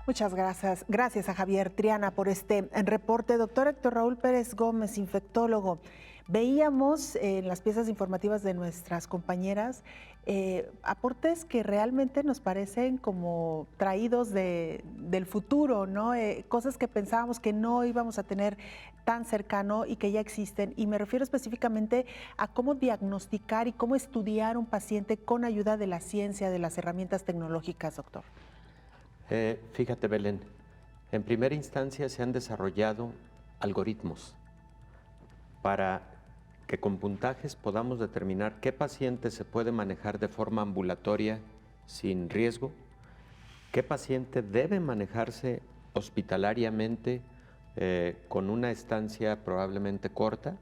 Muchas gracias. Gracias a Javier Triana por este reporte. Doctor Héctor Raúl Pérez Gómez, infectólogo. Veíamos en las piezas informativas de nuestras compañeras aportes que realmente nos parecen como traídos del futuro, ¿no? Cosas que pensábamos que no íbamos a tener tan cercano y que ya existen. Y me refiero específicamente a cómo diagnosticar y cómo estudiar un paciente con ayuda de la ciencia, de las herramientas tecnológicas, doctor. Fíjate, Belén, en primera instancia se han desarrollado algoritmos para que con puntajes podamos determinar qué paciente se puede manejar de forma ambulatoria sin riesgo, qué paciente debe manejarse hospitalariamente con una estancia probablemente corta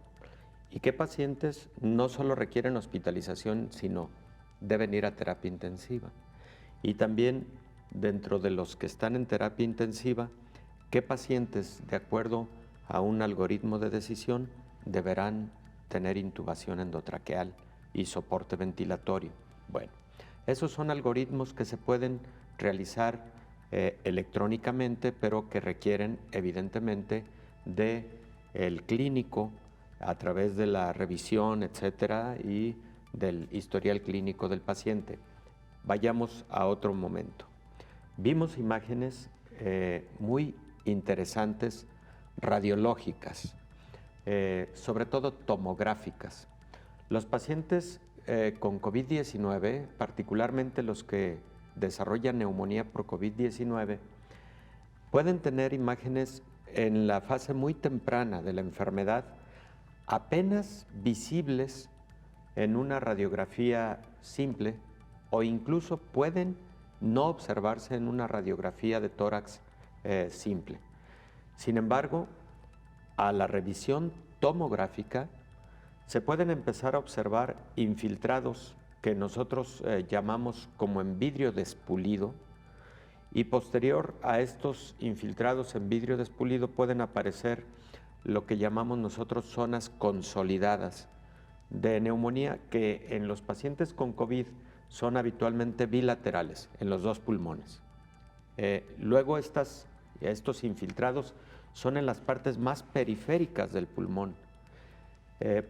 y qué pacientes no solo requieren hospitalización, sino deben ir a terapia intensiva. Y también dentro de los que están en terapia intensiva, qué pacientes, de acuerdo a un algoritmo de decisión, deberán tener intubación endotraqueal y soporte ventilatorio. Bueno, esos son algoritmos que se pueden realizar electrónicamente, pero que requieren evidentemente del clínico a través de la revisión, etcétera, y del historial clínico del paciente. Vayamos a otro momento. Vimos imágenes muy interesantes, radiológicas, sobre todo tomográficas. Los pacientes con COVID-19, particularmente los que desarrollan neumonía por COVID-19, pueden tener imágenes en la fase muy temprana de la enfermedad, apenas visibles en una radiografía simple, o incluso pueden no observarse en una radiografía de tórax simple. Sin embargo, a la revisión tomográfica se pueden empezar a observar infiltrados que nosotros llamamos como en vidrio despulido, y posterior a estos infiltrados en vidrio despulido pueden aparecer lo que llamamos nosotros zonas consolidadas de neumonía, que en los pacientes con COVID son habitualmente bilaterales en los dos pulmones. Luego estos infiltrados son en las partes más periféricas del pulmón,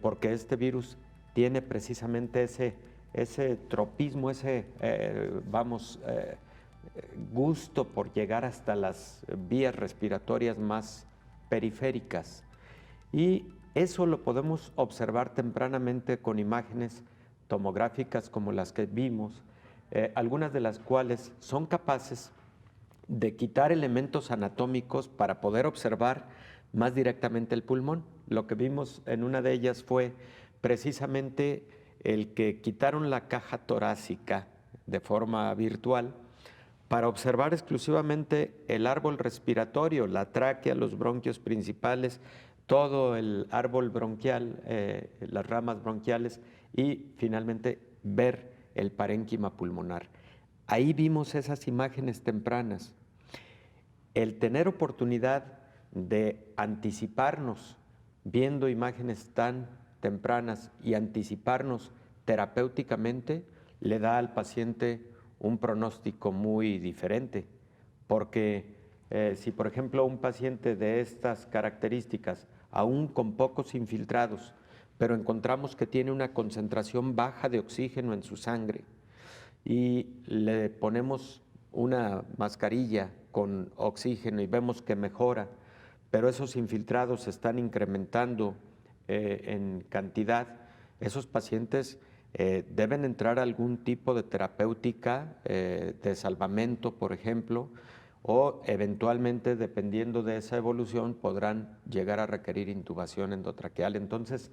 porque este virus tiene precisamente ese tropismo, gusto por llegar hasta las vías respiratorias más periféricas. Y eso lo podemos observar tempranamente con imágenes tomográficas como las que vimos, algunas de las cuales son capaces de quitar elementos anatómicos para poder observar más directamente el pulmón. Lo que vimos en una de ellas fue precisamente el que quitaron la caja torácica de forma virtual para observar exclusivamente el árbol respiratorio, la tráquea, los bronquios principales, todo el árbol bronquial, las ramas bronquiales, y finalmente ver el parénquima pulmonar. Ahí vimos esas imágenes tempranas. El tener oportunidad de anticiparnos viendo imágenes tan tempranas y anticiparnos terapéuticamente le da al paciente un pronóstico muy diferente, porque si por ejemplo un paciente de estas características, aún con pocos infiltrados, pero encontramos que tiene una concentración baja de oxígeno en su sangre y le ponemos una mascarilla con oxígeno y vemos que mejora, pero esos infiltrados se están incrementando en cantidad, esos pacientes deben entrar a algún tipo de terapéutica de salvamento, por ejemplo, o eventualmente, dependiendo de esa evolución, podrán llegar a requerir intubación endotraqueal. Entonces,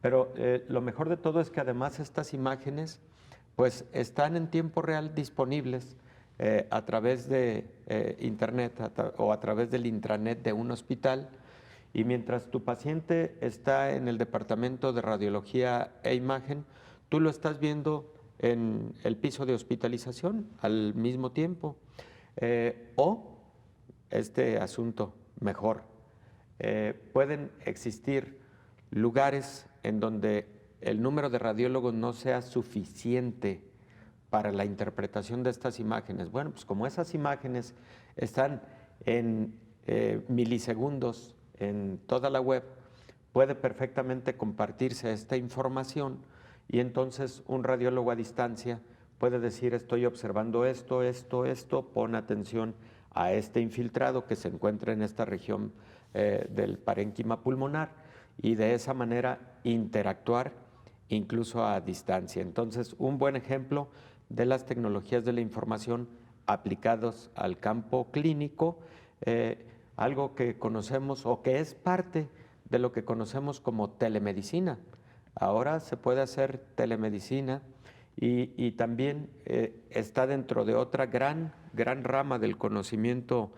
pero lo mejor de todo es que además estas imágenes pues están en tiempo real disponibles a través de internet o a través del intranet de un hospital, y mientras tu paciente está en el departamento de radiología e imagen, tú lo estás viendo en el piso de hospitalización al mismo tiempo. O este asunto mejor, pueden existir lugares en donde el número de radiólogos no sea suficiente para la interpretación de estas imágenes. Bueno, pues como esas imágenes están en milisegundos en toda la web, puede perfectamente compartirse esta información y entonces un radiólogo a distancia puede decir: estoy observando esto, pon atención a este infiltrado que se encuentra en esta región del parénquima pulmonar, y de esa manera interactuar incluso a distancia. Entonces, un buen ejemplo de las tecnologías de la información aplicados al campo clínico, algo que conocemos o que es parte de lo que conocemos como telemedicina. Ahora se puede hacer telemedicina y también está dentro de otra gran rama del conocimiento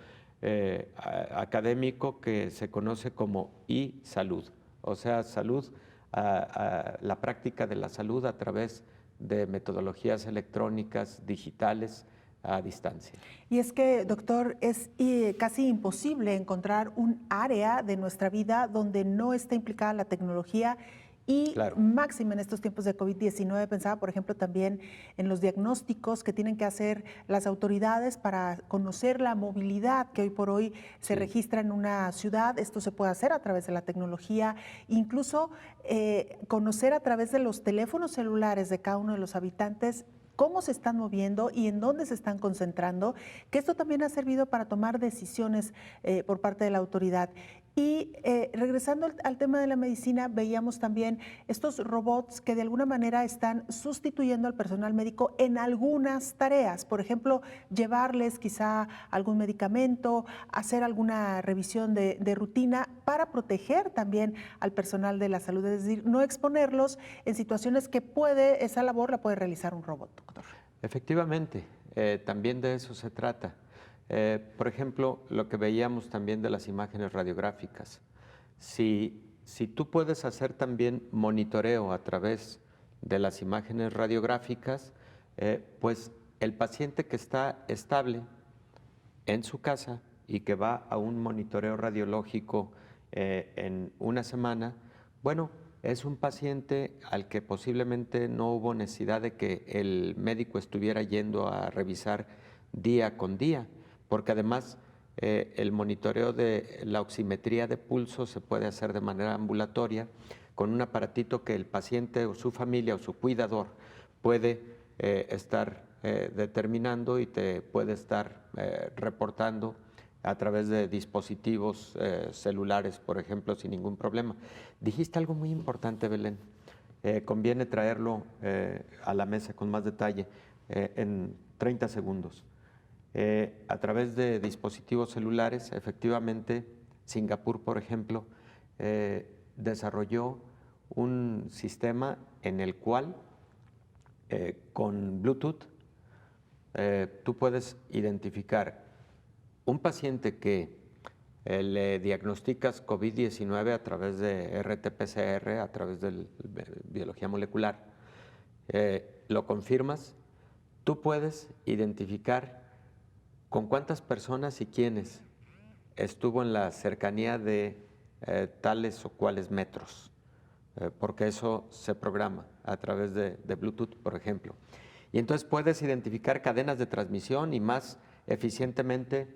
académico que se conoce como e-salud, o sea, salud, la práctica de la salud a través de metodologías electrónicas, digitales, a distancia. Y es que, doctor, es casi imposible encontrar un área de nuestra vida donde no esté implicada la tecnología. Y claro, máxima en estos tiempos de COVID-19, pensaba, por ejemplo, también en los diagnósticos que tienen que hacer las autoridades para conocer la movilidad que hoy por hoy se registra en una ciudad. Esto se puede hacer a través de la tecnología, incluso conocer a través de los teléfonos celulares de cada uno de los habitantes cómo se están moviendo y en dónde se están concentrando, que esto también ha servido para tomar decisiones por parte de la autoridad. Y regresando al tema de la medicina, veíamos también estos robots que de alguna manera están sustituyendo al personal médico en algunas tareas. Por ejemplo, llevarles quizá algún medicamento, hacer alguna revisión de rutina para proteger también al personal de la salud. Es decir, no exponerlos en situaciones que esa labor la puede realizar un robot, doctor. Efectivamente, también de eso se trata. Por ejemplo, lo que veíamos también de las imágenes radiográficas. Si tú puedes hacer también monitoreo a través de las imágenes radiográficas, pues el paciente que está estable en su casa y que va a un monitoreo radiológico en una semana, bueno, es un paciente al que posiblemente no hubo necesidad de que el médico estuviera yendo a revisar día con día, porque además el monitoreo de la oximetría de pulso se puede hacer de manera ambulatoria con un aparatito que el paciente o su familia o su cuidador puede estar determinando y te puede estar reportando a través de dispositivos celulares, por ejemplo, sin ningún problema. Dijiste algo muy importante, Belén. Conviene traerlo a la mesa con más detalle en 30 segundos. A través de dispositivos celulares, efectivamente, Singapur, por ejemplo, desarrolló un sistema en el cual con Bluetooth tú puedes identificar un paciente que le diagnosticas COVID-19 a través de RT-PCR, a través de biología molecular, lo confirmas, tú puedes identificar con cuántas personas y quiénes estuvo en la cercanía de tales o cuales metros, porque eso se programa a través de Bluetooth, por ejemplo. Y entonces puedes identificar cadenas de transmisión y más eficientemente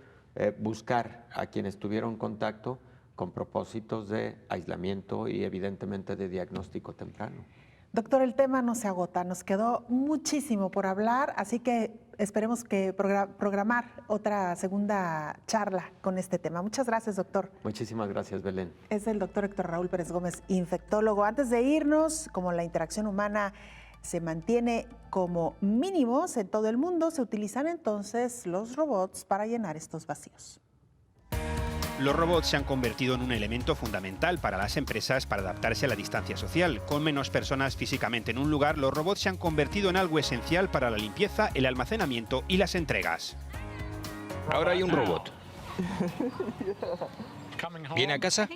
buscar a quienes tuvieron contacto con propósitos de aislamiento y evidentemente de diagnóstico temprano. Doctor, el tema no se agota, nos quedó muchísimo por hablar, así que esperemos que programar otra segunda charla con este tema. Muchas gracias, doctor. Muchísimas gracias, Belén. Es el doctor Héctor Raúl Pérez Gómez, infectólogo. Antes de irnos, como la interacción humana se mantiene como mínimos en todo el mundo, se utilizan entonces los robots para llenar estos vacíos. Los robots se han convertido en un elemento fundamental para las empresas para adaptarse a la distancia social. Con menos personas físicamente en un lugar, los robots se han convertido en algo esencial para la limpieza, el almacenamiento y las entregas. Ahora hay un robot. ¿Viene a casa?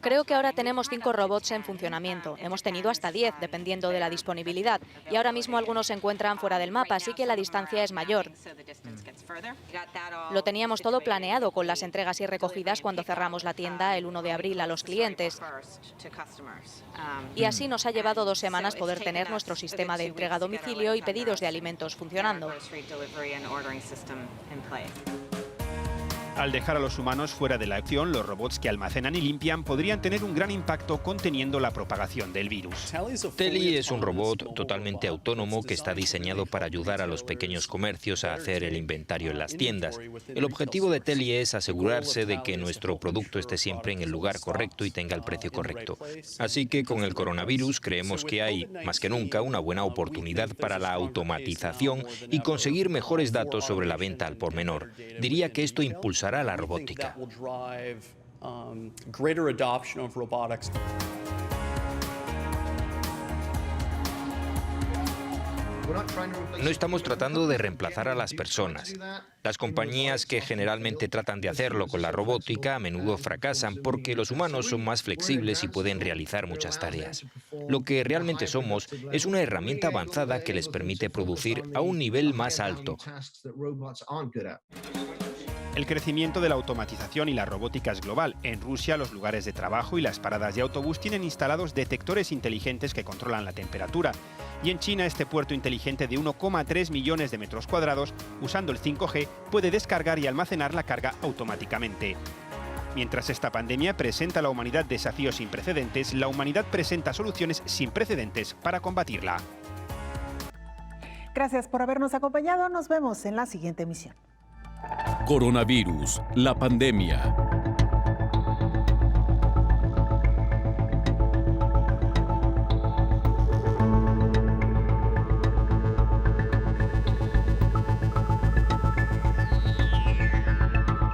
Creo que ahora tenemos 5 robots en funcionamiento. Hemos tenido hasta 10, dependiendo de la disponibilidad. Y ahora mismo algunos se encuentran fuera del mapa, así que la distancia es mayor. Lo teníamos todo planeado con las entregas y recogidas cuando cerramos la tienda el 1 de abril a los clientes. Y así nos ha llevado 2 semanas poder tener nuestro sistema de entrega a domicilio y pedidos de alimentos funcionando. Al dejar a los humanos fuera de la acción, los robots que almacenan y limpian podrían tener un gran impacto conteniendo la propagación del virus. Telly es un robot totalmente autónomo que está diseñado para ayudar a los pequeños comercios a hacer el inventario en las tiendas. El objetivo de Telly es asegurarse de que nuestro producto esté siempre en el lugar correcto y tenga el precio correcto. Así que con el coronavirus creemos que hay, más que nunca, una buena oportunidad para la automatización y conseguir mejores datos sobre la venta al por menor. Diría que esto impulsará la robótica. No estamos tratando de reemplazar a las personas. Las compañías que generalmente tratan de hacerlo con la robótica a menudo fracasan porque los humanos son más flexibles y pueden realizar muchas tareas. Lo que realmente somos es una herramienta avanzada que les permite producir a un nivel más alto. El crecimiento de la automatización y la robótica es global. En Rusia, los lugares de trabajo y las paradas de autobús tienen instalados detectores inteligentes que controlan la temperatura. Y en China, este puerto inteligente de 1,3 millones de metros cuadrados, usando el 5G, puede descargar y almacenar la carga automáticamente. Mientras esta pandemia presenta a la humanidad desafíos sin precedentes, la humanidad presenta soluciones sin precedentes para combatirla. Gracias por habernos acompañado. Nos vemos en la siguiente emisión. Coronavirus, la pandemia.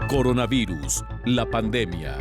Coronavirus, la pandemia.